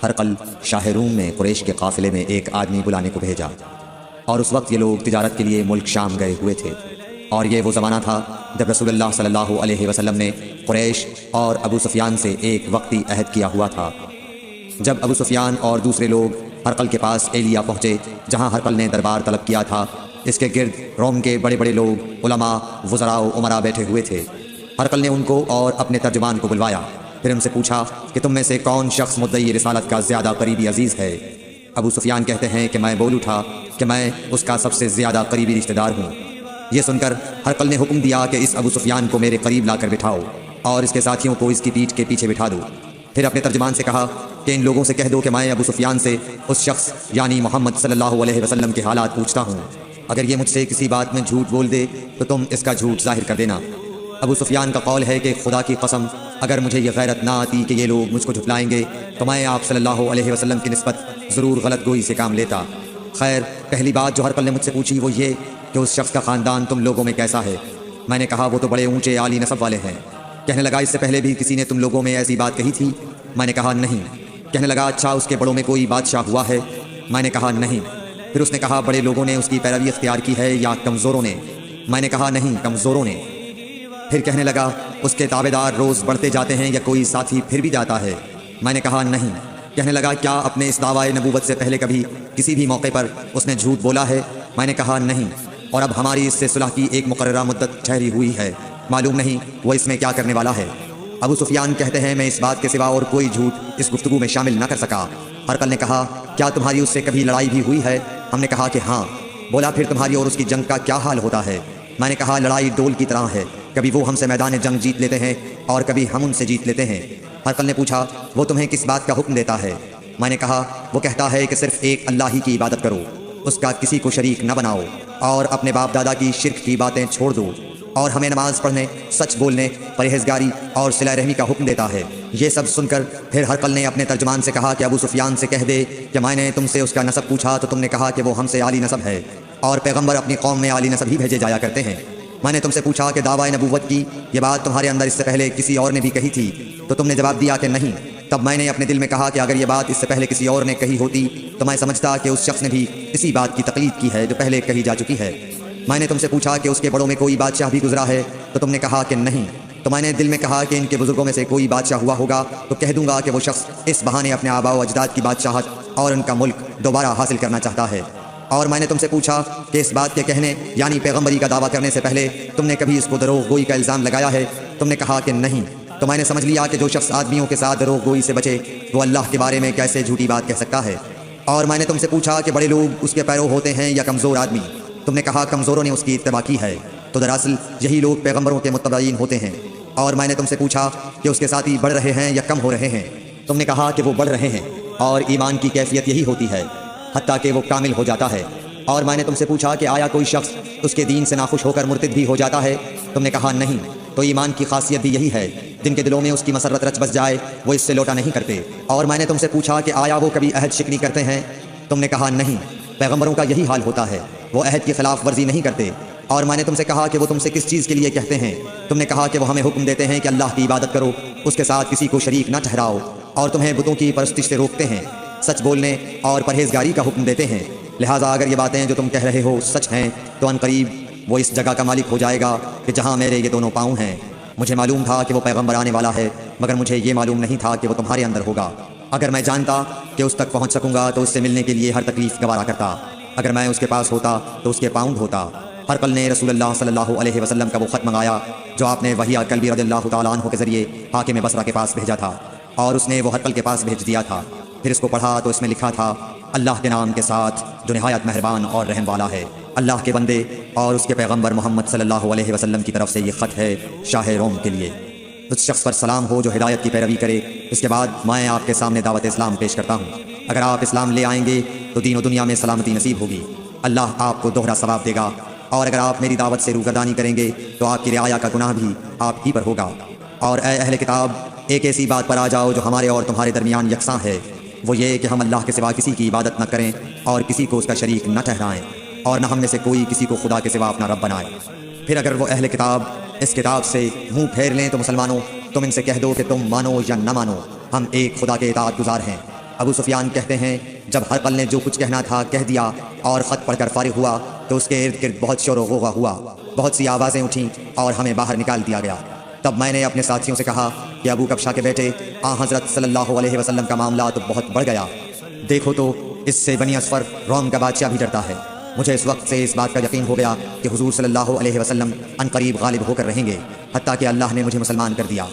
ہرقل شاہ روم نے قریش کے قافلے میں ایک آدمی بلانے کو بھیجا، اور اس وقت یہ لوگ تجارت کے لیے ملک شام گئے ہوئے تھے، اور یہ وہ زمانہ تھا جب رسول اللہ صلی اللہ علیہ وسلم نے قریش اور ابو سفیان سے ایک وقتی عہد کیا ہوا تھا۔ جب ابو سفیان اور دوسرے لوگ ہرقل کے پاس ایلیا پہنچے جہاں ہرقل نے دربار طلب کیا تھا، اس کے گرد روم کے بڑے بڑے لوگ، علماء، وزراء و امراء بیٹھے ہوئے تھے۔ ہرقل نے ان کو اور اپنے ترجمان کو بلوایا، پھر ان سے پوچھا کہ تم میں سے کون شخص مدعی رسالت کا زیادہ قریبی عزیز ہے؟ ابو سفیان کہتے ہیں کہ میں بول اٹھا کہ میں اس کا سب سے زیادہ قریبی رشتہ دار ہوں۔ یہ سن کر ہرقل نے حکم دیا کہ اس ابو سفیان کو میرے قریب لا کر بٹھاؤ اور اس کے ساتھیوں کو اس کی پیٹھ کے پیچھے بٹھا دو۔ پھر اپنے ترجمان سے کہا کہ ان لوگوں سے کہہ دو کہ میں ابو سفیان سے اس شخص یعنی محمد صلی اللہ علیہ وسلم کے حالات پوچھتا ہوں، اگر یہ مجھ سے کسی بات میں جھوٹ بول دے تو تم اس کا جھوٹ ظاہر کر دینا۔ ابو سفیان کا قول ہے کہ خدا کی قسم اگر مجھے یہ غیرت نہ آتی کہ یہ لوگ مجھ کو جھٹلائیں گے تو میں آپ صلی اللہ علیہ وسلم کی نسبت ضرور غلط گوئی سے کام لیتا۔ خیر، پہلی بات جو ہرقل نے مجھ سے پوچھی وہ یہ کہ اس شخص کا خاندان تم لوگوں میں کیسا ہے؟ میں نے کہا وہ تو بڑے اونچے عالی نسب والے ہیں۔ کہنے لگا اس سے پہلے بھی کسی نے تم لوگوں میں ایسی بات کہی تھی؟ میں نے کہا نہیں۔ کہنے لگا اچھا اس کے بڑوں میں کوئی بادشاہ ہوا ہے؟ میں نے کہا نہیں۔ پھر اس نے کہا بڑے لوگوں نے اس کی پیروی اختیار کی ہے یا کمزوروں نے؟ میں نے کہا نہیں، کمزوروں نے۔ پھر کہنے لگا اس کے تابع دار روز بڑھتے جاتے ہیں یا کوئی ساتھی پھر بھی جاتا ہے؟ میں نے کہا نہیں۔ کہنے لگا کیا اپنے اس دعوی نبوت سے پہلے کبھی کسی بھی موقع پر اس نے جھوٹ بولا ہے؟ میں نے کہا نہیں، اور اب ہماری اس سے صلح کی ایک مقررہ مدت ٹھہری ہوئی ہے، معلوم نہیں وہ اس میں کیا کرنے والا ہے۔ ابو سفیان کہتے ہیں میں اس بات کے سوا اور کوئی جھوٹ اس گفتگو میں شامل نہ کر سکا۔ ہرقل نے کہا کیا تمہاری اس سے کبھی لڑائی بھی ہوئی ہے؟ ہم نے کہا کہ ہاں۔ بولا پھر تمہاری اور اس کی جنگ کا کیا حال ہوتا ہے؟ میں نے کہا لڑائی ڈول کی طرح ہے، کبھی وہ ہم سے میدان جنگ جیت لیتے ہیں اور کبھی ہم ان سے جیت لیتے ہیں۔ ہرقل نے پوچھا وہ تمہیں کس بات کا حکم دیتا ہے؟ میں نے کہا وہ کہتا ہے کہ صرف ایک اللہ ہی کی عبادت کرو، اس کا کسی کو شریک نہ بناؤ، اور اپنے باپ دادا کی شرک کی باتیں چھوڑ دو، اور ہمیں نماز پڑھنے، سچ بولنے، پرہیزگاری اور صلہ رحمی کا حکم دیتا ہے۔ یہ سب سن کر پھر ہرقل نے اپنے ترجمان سے کہا کہ ابو سفیان سے کہہ دے کہ میں نے تم سے اس کا نسب پوچھا تو تم نے کہا کہ وہ ہم سے عالی نسب ہے، اور پیغمبر اپنی قوم میں عالی نسب ہی بھیجے جایا کرتے ہیں۔ میں نے تم سے پوچھا کہ دعوی نبوت کی یہ بات تمہارے اندر اس سے پہلے کسی اور نے بھی کہی تھی تو تم نے جواب دیا کہ نہیں۔ تب میں نے اپنے دل میں کہا کہ اگر یہ بات اس سے پہلے کسی اور نے کہی ہوتی تو میں سمجھتا کہ اس شخص نے بھی اسی بات کی تقلید کی ہے جو پہلے کہی جا چکی ہے۔ میں نے تم سے پوچھا کہ اس کے بڑوں میں کوئی بادشاہ بھی گزرا ہے تو تم نے کہا کہ نہیں۔ تو میں نے دل میں کہا کہ ان کے بزرگوں میں سے کوئی بادشاہ ہوا ہوگا تو کہہ دوں گا کہ وہ شخص اس بہانے اپنے آباء و اجداد کی بادشاہت اور ان کا ملک دوبارہ حاصل کرنا چاہتا ہے۔ اور میں نے تم سے پوچھا کہ اس بات کے کہنے یعنی پیغمبری کا دعویٰ کرنے سے پہلے تم نے کبھی اس کو دروغ گوئی کا الزام لگایا ہے؟ تم نے کہا کہ نہیں۔ تو میں نے سمجھ لیا کہ جو شخص آدمیوں کے ساتھ دروغ گوئی سے بچے وہ اللہ کے بارے میں کیسے جھوٹی بات کہہ سکتا ہے۔ اور میں نے تم سے پوچھا کہ بڑے لوگ اس کے پیرو ہوتے ہیں یا کمزور آدمی؟ تم نے کہا کمزوروں نے اس کی اتباع کی ہے۔ تو دراصل یہی لوگ پیغمبروں کے متبعین ہوتے ہیں۔ اور میں نے تم سے پوچھا کہ اس کے ساتھی بڑھ رہے ہیں یا کم ہو رہے ہیں؟ تم نے کہا کہ وہ بڑھ رہے ہیں، اور ایمان کی کیفیت یہی ہوتی ہے حتیٰ کہ وہ کامل ہو جاتا ہے۔ اور میں نے تم سے پوچھا کہ آیا کوئی شخص اس کے دین سے ناخوش ہو کر مرتد بھی ہو جاتا ہے؟ تم نے کہا نہیں۔ تو ایمان کی خاصیت بھی یہی ہے، جن کے دلوں میں اس کی مسرت رچ بس جائے وہ اس سے لوٹا نہیں کرتے۔ اور میں نے تم سے پوچھا کہ آیا وہ کبھی عہد شکنی کرتے ہیں؟ تم نے کہا نہیں۔ پیغمبروں کا یہی حال ہوتا ہے، وہ عہد کی خلاف ورزی نہیں کرتے۔ اور میں نے تم سے کہا کہ وہ تم سے کس چیز کے لیے کہتے ہیں؟ تم نے کہا کہ وہ ہمیں حکم دیتے ہیں کہ اللہ کی عبادت کرو، اس کے ساتھ کسی کو شریک نہ ٹھہراؤ، اور تمہیں بتوں کی پرستش سے روکتے ہیں، سچ بولنے اور پرہیزگاری کا حکم دیتے ہیں۔ لہٰذا اگر یہ باتیں جو تم کہہ رہے ہو سچ ہیں تو ان قریب وہ اس جگہ کا مالک ہو جائے گا کہ جہاں میرے یہ دونوں پاؤں ہیں۔ مجھے معلوم تھا کہ وہ پیغمبر آنے والا ہے، مگر مجھے یہ معلوم نہیں تھا کہ وہ تمہارے اندر ہوگا۔ اگر میں جانتا کہ اس تک پہنچ سکوں گا تو اس سے ملنے کے لیے ہر تکلیف گوارا کرتا۔ اگر میں اس کے پاس ہوتا تو اس کے پاؤں دھوتا۔ ہرقل نے رسول اللہ صلی اللہ علیہ وسلم کا وہ خط منگایا جو آپ نے وحیہ کلبی رضی اللہ تعالیٰ عنہ کے ذریعے حاکم بصرہ کے پاس بھیجا تھا، اور اس نے وہ ہرقل کے پاس بھیج دیا تھا۔ پھر اس کو پڑھا تو اس میں لکھا تھا اللہ کے نام کے ساتھ جو نہایت مہربان اور رحم والا ہے۔ اللہ کے بندے اور اس کے پیغمبر محمد صلی اللہ علیہ وسلم کی طرف سے یہ خط ہے شاہ روم کے لیے۔ اس شخص پر سلام ہو جو ہدایت کی پیروی کرے۔ اس کے بعد میں آپ کے سامنے دعوت اسلام پیش کرتا ہوں۔ اگر آپ اسلام لے آئیں گے تو دین و دنیا میں سلامتی نصیب ہوگی، اللہ آپ کو دوہرا ثواب دے گا، اور اگر آپ میری دعوت سے روگردانی کریں گے تو آپ کی رعایا کا گناہ بھی آپ ہی پر ہوگا۔ اور اے اہل کتاب، ایک ایسی بات پر آ جاؤ جو ہمارے اور تمہارے درمیان یکساں ہے، وہ یہ کہ ہم اللہ کے سوا کسی کی عبادت نہ کریں اور کسی کو اس کا شریک نہ ٹھہرائیں، اور نہ ہم میں سے کوئی کسی کو خدا کے سوا اپنا رب بنائے۔ پھر اگر وہ اہل کتاب اس کتاب سے منہ پھیر لیں تو مسلمانوں تم ان سے کہہ دو کہ تم مانو یا نہ مانو، ہم ایک خدا کے اطاعت گزار ہیں۔ ابو سفیان کہتے ہیں جب ہرقل نے جو کچھ کہنا تھا کہہ دیا اور خط پڑھ کر فارغ ہوا تو اس کے ارد گرد بہت شور و غوغا ہوا، بہت سی آوازیں اٹھیں اور ہمیں باہر نکال دیا گیا۔ تب میں نے اپنے ساتھیوں سے کہا کہ ابو کبشہ کے بیٹے حضرت صلی اللہ علیہ وسلم کا معاملہ تو بہت بڑھ گیا، دیکھو تو اس سے بنی اصفر روم کا بادشاہ بھی ڈرتا ہے۔ مجھے اس وقت سے اس بات کا یقین ہو گیا کہ حضور صلی اللہ علیہ وسلم ان قریب غالب ہو کر رہیں گے، حتیٰ کہ اللہ نے مجھے مسلمان کر دیا۔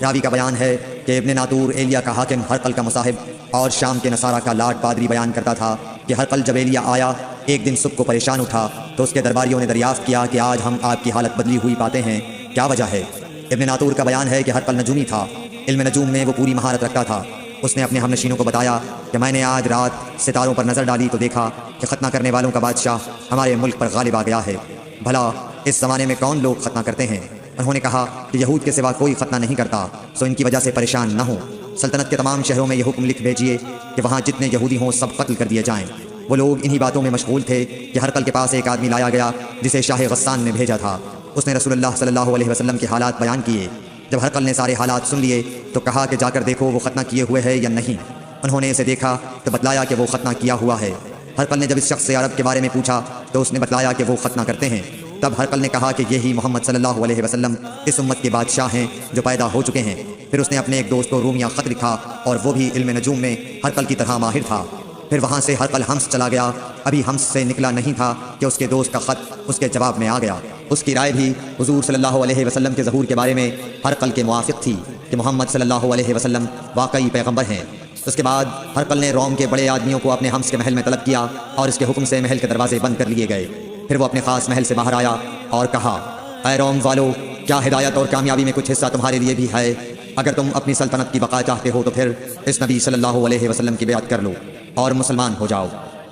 راوی کا بیان ہے کہ ابن ناطور ایلیا کا حاکم ہرقل کا مصاحب اور شام کے نصارہ کا لاٹ پادری بیان کرتا تھا کہ ہرقل جب ایلیا آیا ایک دن صبح کو پریشان اٹھا تو اس کے درباریوں نے دریافت کیا کہ آج ہم آپ کی حالت بدلی ہوئی پاتے ہیں، کیا وجہ ہے؟ ابن ناطور کا بیان ہے کہ ہرقل نجومی تھا، علم نجوم میں وہ پوری مہارت رکھتا تھا۔ اس نے اپنے ہم نشینوں کو بتایا کہ میں نے آج رات ستاروں پر نظر ڈالی تو دیکھا کہ ختنہ کرنے والوں کا بادشاہ ہمارے ملک پر غالب آ گیا ہے، بھلا اس زمانے میں کون لوگ ختنہ کرتے ہیں؟ انہوں نے کہا کہ یہود کے سوا کوئی ختنہ نہیں کرتا، سو ان کی وجہ سے پریشان نہ ہوں۔ سلطنت کے تمام شہروں میں یہ حکم لکھ بھیجیے کہ وہاں جتنے یہودی ہوں سب قتل کر دیے جائیں۔ وہ لوگ انہی باتوں میں مشغول تھے کہ ہرقل کے پاس ایک آدمی لایا گیا جسے شاہ غسان نے بھیجا تھا۔ اس نے رسول اللہ صلی اللہ علیہ وسلم کے حالات بیان کیے۔ جب ہرقل نے سارے حالات سن لیے تو کہا کہ جا کر دیکھو وہ ختنہ کیے ہوئے ہے یا نہیں۔ انہوں نے اسے دیکھا تو بتلایا کہ وہ ختنہ کیا ہوا ہے۔ ہرقل نے جب اس شخص سے عرب کے بارے میں پوچھا تو اس نے بتلایا کہ وہ ختنہ کرتے ہیں۔ تب ہرقل نے کہا کہ یہی محمد صلی اللہ علیہ وسلم اس امت کے بادشاہ ہیں جو پیدا ہو چکے ہیں۔ پھر اس نے اپنے ایک دوست کو رومیہ خط لکھا اور وہ بھی علم نجوم میں ہرقل کی طرح ماہر تھا۔ پھر وہاں سے ہرقل ہمس چلا گیا، ابھی ہمس سے نکلا نہیں تھا کہ اس کے دوست کا خط اس کے جواب میں آ گیا۔ اس کی رائے بھی حضور صلی اللہ علیہ وسلم کے ظہور کے بارے میں ہرقل کے موافق تھی کہ محمد صلی اللہ علیہ وسلم واقعی پیغمبر ہیں۔ اس کے بعد ہرقل نے روم کے بڑے آدمیوں کو اپنے ہمس کے محل میں طلب کیا اور اس کے حکم سے محل کے دروازے بند کر لیے گئے۔ پھر وہ اپنے خاص محل سے باہر آیا اور کہا، اے روم والو، کیا ہدایت اور کامیابی میں کچھ حصہ تمہارے لیے بھی ہے؟ اگر تم اپنی سلطنت کی بقا چاہتے ہو تو پھر اس نبی صلی اللہ علیہ وسلم کی بیعت کر لو اور مسلمان ہو جاؤ۔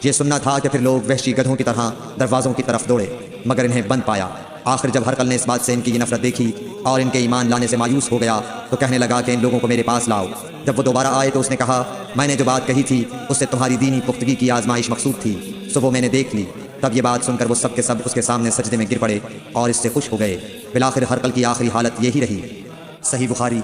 یہ سننا تھا کہ پھر لوگ وحشی گدھوں کی طرح دروازوں کی طرف دوڑے مگر انہیں بند پایا۔ آخر جب ہرقل نے اس بات سے ان کی یہ نفرت دیکھی اور ان کے ایمان لانے سے مایوس ہو گیا تو کہنے لگا کہ ان لوگوں کو میرے پاس لاؤ۔ جب وہ دوبارہ آئے تو اس نے کہا، میں نے جو بات کہی تھی اس سے تمہاری دینی پختگی کی آزمائش مقصود تھی، سو وہ میں نے دیکھ لی۔ تب یہ بات سن کر وہ سب کے سب اس کے سامنے سجدے میں گر پڑے اور اس سے خوش ہو گئے۔ بالآخر ہرقل کی آخری حالت یہی رہی۔ صحیح بخاری۔